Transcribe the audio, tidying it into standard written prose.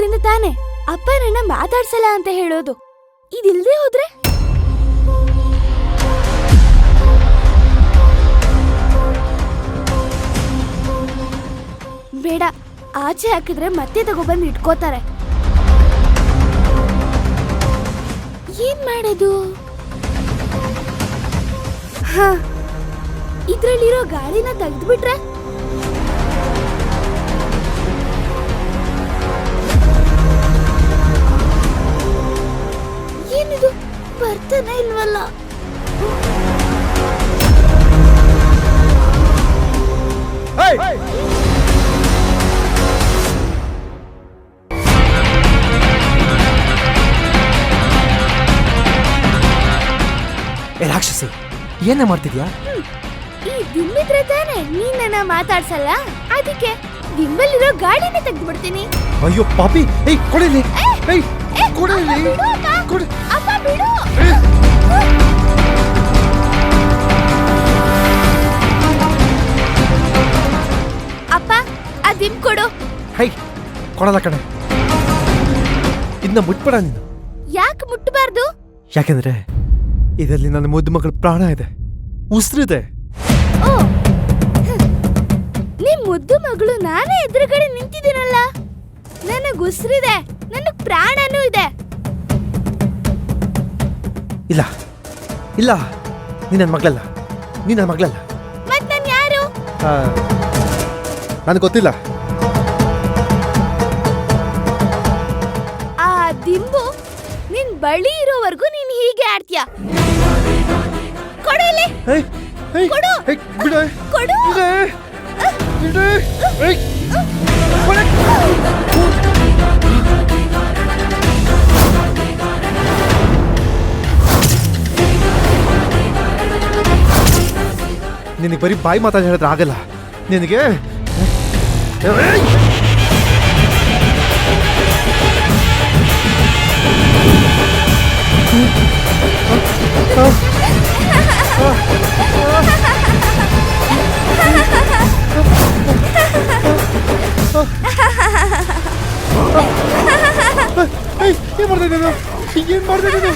ಇರೋದ್ರಿಂದ ತಾನೆ ಅಪ್ಪ ನನ್ನ ಮಾತಾಡ್ಸಲ್ಲ ಅಂತ ಹೇಳೋದು. ಇದಿಲ್ದೇ ಹೋದ್ರೆ ಬೇಡ, ಆಚೆ ಹಾಕಿದ್ರೆ ಮತ್ತೆ ತಗೊಬಂದು ಇಟ್ಕೋತಾರೆ. ಏನ್ ಮಾಡೋದು? ಹ, ಇದ್ರಲ್ಲಿರೋ ಗಾಳಿನ ತೆಗೆದ್ಬಿಟ್ರೆ ಏನಿದು ಬರ್ತಾನೆ ಇಲ್ವಲ್ಲ? ರಾಕ್ಷಸಿ, ಏನೇ ಮಾಡ್ತಿದ್ಯಾ? ಈ ದಿಮ್ಮಿದ್ರೆ ತಾನೆ ನೀನ್ ನನ್ನ ಮಾತಾಡ್ಸಲ್ಲ, ಅದಕ್ಕೆ ದಿಮ್ಮಲ್ಲಿರೋ ಗಾಡಿನ ತೆಗೆದ್ಬಿಡ್ತೀನಿ. ಅಯ್ಯೋ ಪಾಪಿ, ಕೊಡಿಲಿ, ಕೊಡಿಲಿ, ಕೊಡಿ. ಅಪ್ಪ ಬಿಡು. ಅಪ್ಪ ಆ ದಿಮ್ ಕೊಡು. ಕೊಡಲ್ಲ ಕಣೆ, ಇದನ್ನ ಮುಟ್ಬೇಡ ನೀನು. ಯಾಕೆ ಮುಟ್ಟಬಾರ್ದು? ಯಾಕೆಂದ್ರೆ ಇದರಲ್ಲಿ ನನ್ನ ಮುದ್ದು ಮಗಳ ಪ್ರಾಣ ಇದೆ, ಉಸಿರಿದೆ. ಓ, ನಿಮ್ ಮುದ್ದು ಮಗಳು ನಾನೇ ಎದುರುಗಡೆ ನಿಂತಿದ್ದೀನಲ್ಲ. ನನಗ್ ಉಸಿರಿದೆ, ನನಗ್ ಪ್ರಾಣನೂ ಇದೆ. ಇಲ್ಲ ಇಲ್ಲ, ನೀ ನನ್ನ ಮಗಳಲ್ಲ, ನೀ ನನ್ನ ಮಗಳಲ್ಲ. ಮತ್ ನಾನು ಯಾರು? ನನಗೆ ಗೊತ್ತಿಲ್ಲ. ಆ ದಿಂಬು ನಿನ್ ಬಳಿ ಇರೋವರೆಗೂ ನೀನ್ ಹೀಗೆ ಆಡ್ತೀಯ. ಕೊಡು ಇಲ್ಲಿ. ಕೊಡು. ಕೊಡು. ನಿನಗೆ ಬರೀ ಬಾಯಿ ಮಾತಾಡಿ ಹೇಳಿದ್ರೆ ಆಗಲ್ಲ. ನಿನಗೆ ಏನ್ ಮಾಡ್ತಾ ಇದ್ದೀನಿ?